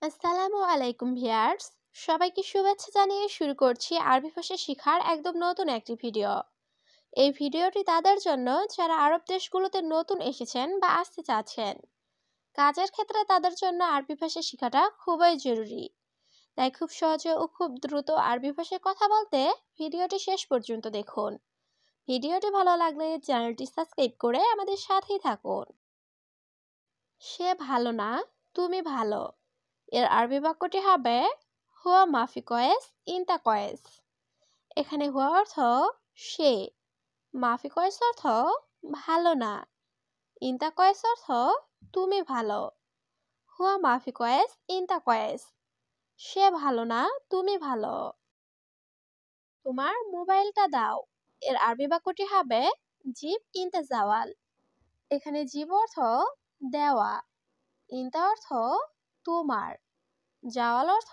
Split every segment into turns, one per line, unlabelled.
আসসালামু আলাইকুম ভিউয়ার্স, সবাইকে শুভেচ্ছা জানিয়ে শুরু করছি আরবি ভাষা শেখার একদম নতুন একটি ভিডিও। এই ভিডিওটি তাদের জন্য যারা আরব দেশগুলোতে নতুন এসেছেন বা আসতে চাচ্ছেন। কাজের ক্ষেত্রে তাদের জন্য আরবি ভাষা শেখাটা খুবই জরুরি। তাই খুব সহজে ও খুব দ্রুত আরবি ভাষায় কথা বলতে ভিডিওটি শেষ পর্যন্ত দেখুন। ভিডিওটি ভালো লাগলে চ্যানেলটি সাবস্ক্রাইব করে আমাদের সাথেই থাকুন। সে ভালো না, তুমি ভালো। এর আরবি বাক্যটি হবে হুয়া মাফি কয়েস ইনতা কয়েস। এখানে হুয়া অর্থ সে, মাফি কয়েস অর্থ ভালো না, ইনতা কয়েস অর্থ তুমি ভালো। হুয়া মাফি কয়েস ইনতা কয়েস, সে ভালো না, তুমি ভালো। তোমার মোবাইলটা দাও। এর আরবি বাক্যটি হবে জিব ইনতা জাওয়াল। এখানে জিব অর্থ দেওয়া, ইনতা অর্থ তোমার, জাওয়াল অর্থ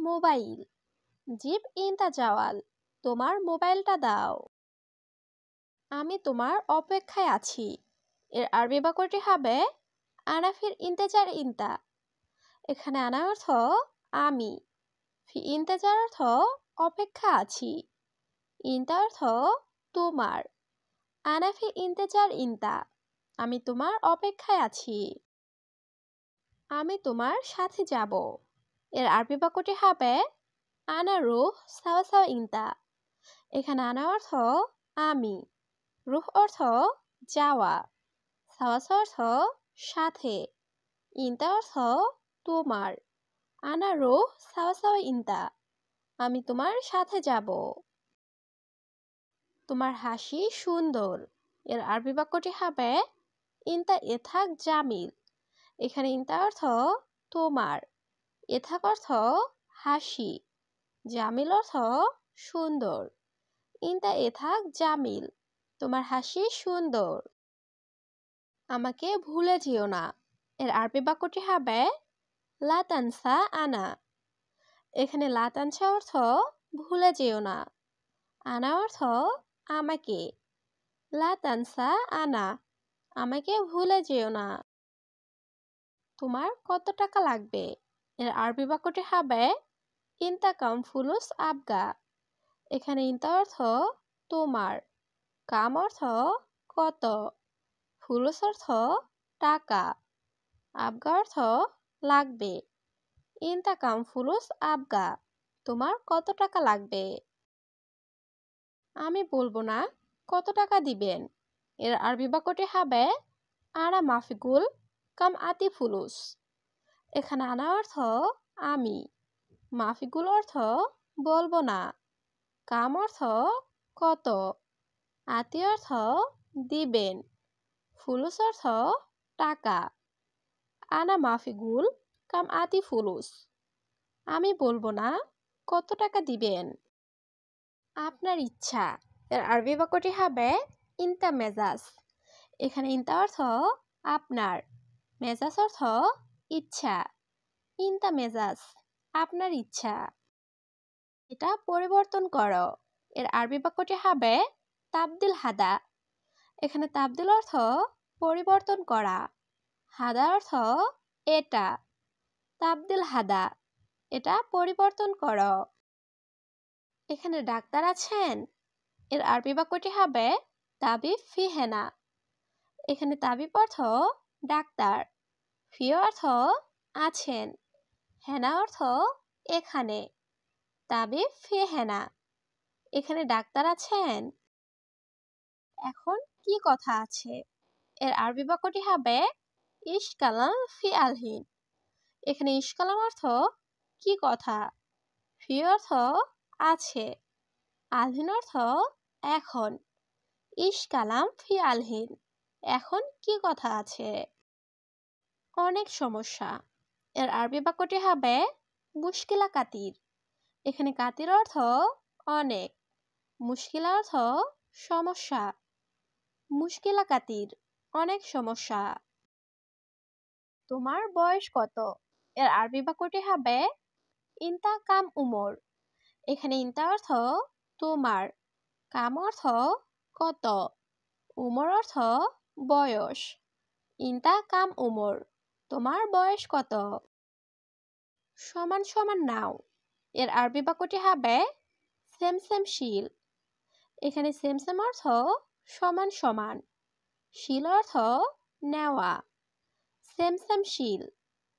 মোবাইল। জিব ইনতা জাওয়াল, তোমার মোবাইলটা দাও। আমি তোমার অপেক্ষায় আছি। এর আরবি বাক্যটি হবে আনা ফির ইন্তেজার ইনতা। এখানে আনা অর্থ আমি, ফি ইন্তেজার অর্থ অপেক্ষা আছি, ইনতা অর্থ তোমার। আনা ফি ইন্তেজার ইনতা, আমি তোমার অপেক্ষায় আছি। আমি তোমার সাথে যাব। এর আরবি বাক্যটি হবে আনা রুহ সাওয়া সাওয়া ইনতা। এখানে আনা অর্থ আমি, রুহ অর্থ যাওয়া, সাওয়াস অর্থ সাথে, ইনতা অর্থ তোমার। আনা রুহ সাওয়া সাওয়া ইনতা, আমি তোমার সাথে যাব। তোমার হাসি সুন্দর। এর আরবি বাক্যটি হবে ইনতা এথাক জামিল। এখানে ইনতা অর্থ তোমার, এথাক অর্থ হাসি, জামিল অর্থ সুন্দর। ইনতা এথাক জামিল, তোমার হাসি সুন্দর। আমাকে ভুলে যেও না। এর আরবি বাক্যটি হবে লা তানসা আনা। এখানে লা তানসা অর্থ ভুলে যেও না, আনা অর্থ আমাকে। লা তানসা আনা, আমাকে ভুলে যেও না। তোমার কত টাকা লাগবে? এর আরবি বাক্যটি হবে ইনতা কাম ফুলুস আবগা। এখানে ইনতা অর্থ তোমার, কাম অর্থ কত, ফুলুস অর্থ টাকা, আবগা অর্থ লাগবে। ইনতা কাম ফুলুস আবগা, তোমার কত টাকা লাগবে? আমি বলবো না, কত টাকা দিবেন? এর আরবি বাক্যটি হবে আরা মাফিকুল কাম আতি ফুলুস। এখানে আনা অর্থ আমি, মাফিকুল অর্থ বলবো না, কাম অর্থ কত, আতি অর্থ দিবেন, ফুলুস অর্থ টাকা। আনা মাফিকুল কাম আতি ফুলুস, আমি বলবো না, কত টাকা দিবেন? আপনার ইচ্ছা। এর আরবি বাক্যটি হবে ইনতা মেজাজ। এখানে ইনতা অর্থ আপনার, মেজাজ অর্থ ইচ্ছা। ইনতা মেজাজ, আপনার ইচ্ছা। এটা পরিবর্তন করো। এর আরবি বাক্যটি হবে তাবদিল হাদা। এখানে তাবদিল অর্থ পরিবর্তন করা, হাদা অর্থ এটা। তাবদিল হাদা, এটা পরিবর্তন করো। এখানে ডাক্তার আছেন? এর আরবি বাক্যটি হবে তাবিব ফি হেনা। এখানে তাবিব অর্থ ডাক্তার, ফি অর্থ আছেন, হেনা অর্থ এখানে। তাবিব ফি হেনা, এখানে ডাক্তার আছেন। এখন কি কথা আছে? এর আরবি বাক্যটি হবে ইশ কালাম ফি আলহিন। এখানে ইশ কালাম অর্থ কি কথা, ফি অর্থ আছে, আলহিন অর্থ এখন। ইশ কালাম ফি আলহিন, এখন কি কথা আছে? অনেক সমস্যা। এর আরবি বাক্যটি হবে মুশকিলা কাতির। এখানে কাতির অর্থ অনেক, মুশকিলা অর্থ সমস্যা। মুশকিলা কাতির, অনেক সমস্যা। তোমার বয়স কত? এর আরবি বাক্যটি হবে ইনতা কাম উমর। এখানে ইনতা অর্থ তোমার, কাম অর্থ কত, উমর অর্থ বয়স। ইনতা কাম উমর, তোমার বয়স কত? সমান সমান নাও। এর আরবি বাক্যটি হবে সেম সেম শিল। এখানে সেম সেম অর্থ সমান সমান, শিল অর্থ নেওয়া। সেম সেম শিল,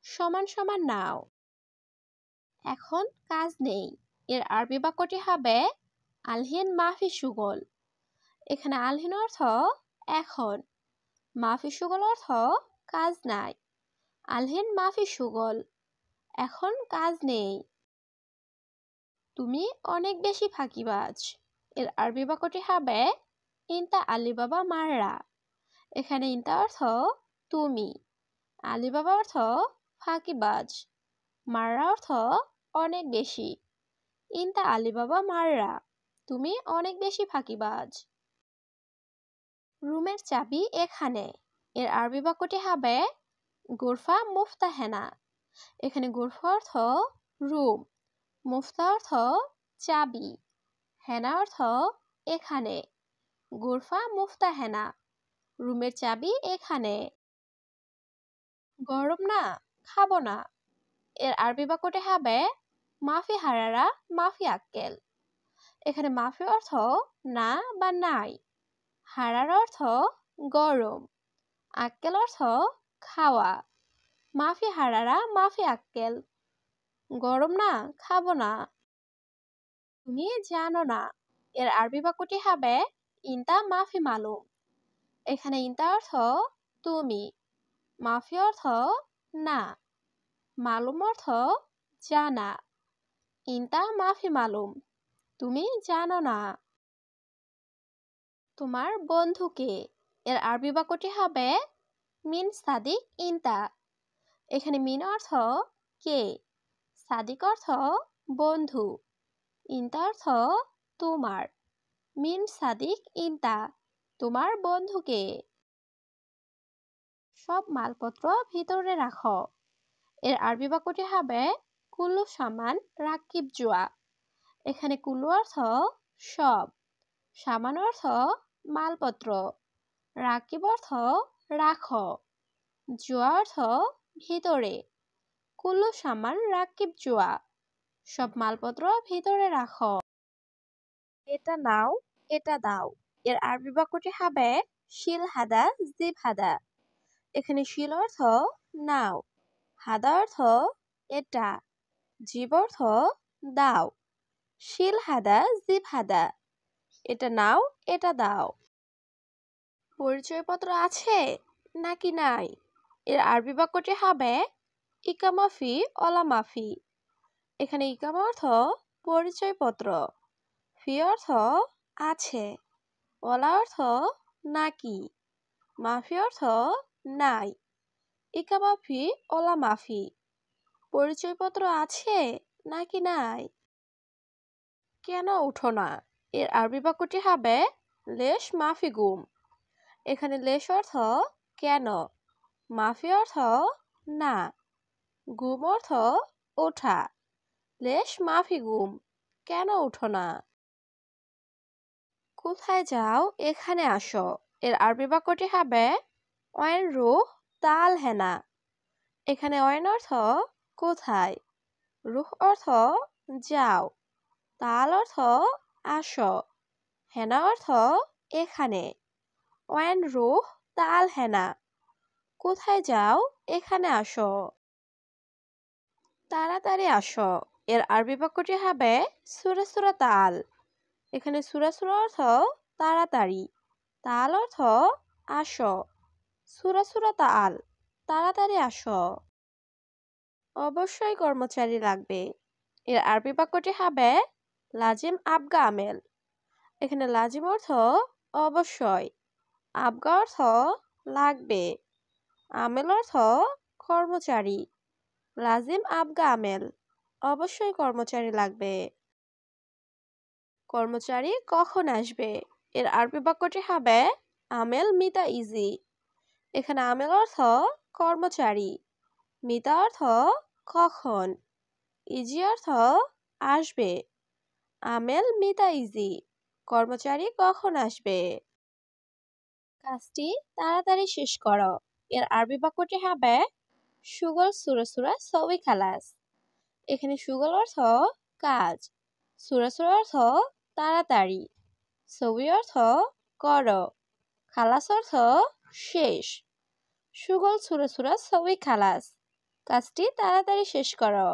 সমান সমান নাও। এখন কাজ নেই। এর আরবি বাক্যটি হবে আলহিন মাফি শুগল। এখানে আলহিন অর্থ এখন, মাফি শুগল অর্থ কাজ নাই। আলহিন মাফি শুগল, এখন কাজ নেই। তুমি অনেক বেশি ফাঁকিবাজ। এর আরবি বাক্যটি হবে ইনতা আলিবাবা মাররা। এখানে ইনতা অর্থ তুমি, আলিবাবা অর্থ ফাঁকিবাজ, মাররা অর্থ অনেক বেশি। ইনতা আলিবাবা মাররা, তুমি অনেক বেশি ফাঁকিবাজ। রুমের চাবি এখানে। এর আরবি বাক্যটি হবে গোরফা মুফতাহেনা। এখানে গোরফা অর্থ রুম, মুফতা অর্থ চাবি, হেনা অর্থ এখানে। গোরফা মুফতাহেনা, রুমের চাবি এখানে। গরম না, খাবো না। এর আরবি বাক্যটি হবে মাফি হারারা মাফি আক্কেল। এখানে মাফি অর্থ না বা নাই, হারার অর্থ গরম, আক্কেল অর্থ খাওয়া। মাফি হারারা মাফি আক্কেল, গরম না, খাবো না। তুমি জানো না। এর আরবি বাক্যটি হবে ইনতা মাফি মালুম। এখানে ইনতা অর্থ তুমি, মাফি অর্থ না, মালুম অর্থ জানা। ইনতা মাফি মালুম, তুমি জানো না। তোমার বন্ধুকে। এর আরবি বাক্যটি হবে মিন সাদিক ইনতা। এখানে মিন অর্থ কে, সাদিক অর্থ বন্ধু, ইনতা অর্থ তোমার। মিন সাদিক ইনতা, তোমার বন্ধুকে। সব মালপত্র ভিতরে রাখো। এর আরবি বাক্যটি হবে কুল্লু সামান রাকিব জুয়া। এখানে কুল্লু অর্থ সব, সামান অর্থ মালপত্র, রাকিব অর্থ রাখো, জুয়া অর্থ ভিতরে। কুল্লু সামান রাকিব জুয়া, সব মালপত্র ভিতরে রাখো। এটা নাও, এটা দাও। এর আরবি বাক্যটি হবে শিল হাদা জিব হাদা। এখানে শিল অর্থ নাও, হাদা অর্থ এটা, জিব অর্থ দাও। শিল হাদা জিব হাদা, এটা নাও, এটা দাও। পরিচয়পত্র আছে নাকি নাই? এর আরবি বাক্যটি হবে ইকামা ফি অলা মাফি। এখানে ইকামা অর্থ পরিচয়পত্র, ফি অর্থ আছে, অলা অর্থ নাকি, মাফি অর্থ নাই। ইকামা ফি অলা মাফি, পরিচয়পত্র আছে নাকি নাই? কেন উঠো না? এর আরবি বাক্যটি হবে লেশ মাফি গুম। এখানে লেশ অর্থ কেন, মাফি অর্থ না, গুম অর্থ ওঠা। লেশ মাফি গুম, কেন উঠো না? কোথায় যাও, এখানে আসো। এর আরবি বাক্যটি হবে ওয়াইন রুহ তাল হেনা। এখানে ওয়াইন অর্থ কোথায়, রুহ অর্থ যাও, তাল অর্থ আসো, হেনা অর্থ এখানে। ওয়াইন রুহ তাল হেনা, কোথায় যাও, এখানে আসো। তাড়াতাড়ি আসো। এর আরবি বাক্যটি হবে সুরা সুরা তাল। এখানে সুরা সুরা অর্থ তাড়াতাড়ি, তাল অর্থ আসো। সুরা সুরা তাল, তাড়াতাড়ি আসো। অবশ্যই কর্মচারী লাগবে। এর আরবি বাক্যটি হবে লাজিম আবগা আমেল। এখানে লাজিম অর্থ অবশ্যই, আবগা অর্থ লাগবে, আমেল অর্থ কর্মচারী। লাজিম আবগা আমেল, অবশ্যই কর্মচারী লাগবে। কর্মচারী কখন আসবে? এর আরবি বাক্যটি হবে আমেল মিতা ইজি। এখানে আমেল অর্থ কর্মচারী, মিতা অর্থ কখন, ইজি অর্থ আসবে। আমেল মিতা ইজি, কর্মচারী কখন আসবে? কাজটি তাড়াতাড়ি শেষ করো। এর আরবি বাক্যটি হবে সুগল সুরা সুরা সবই খালাস। এখানে সুগল অর্থ কাজ, সুরা অর্থ তাড়াতাড়ি, সবি অর্থ করো, খালাস অর্থ শেষ। সুগল সুরা সবই খালাস, কাজটি তাড়াতাড়ি শেষ করো।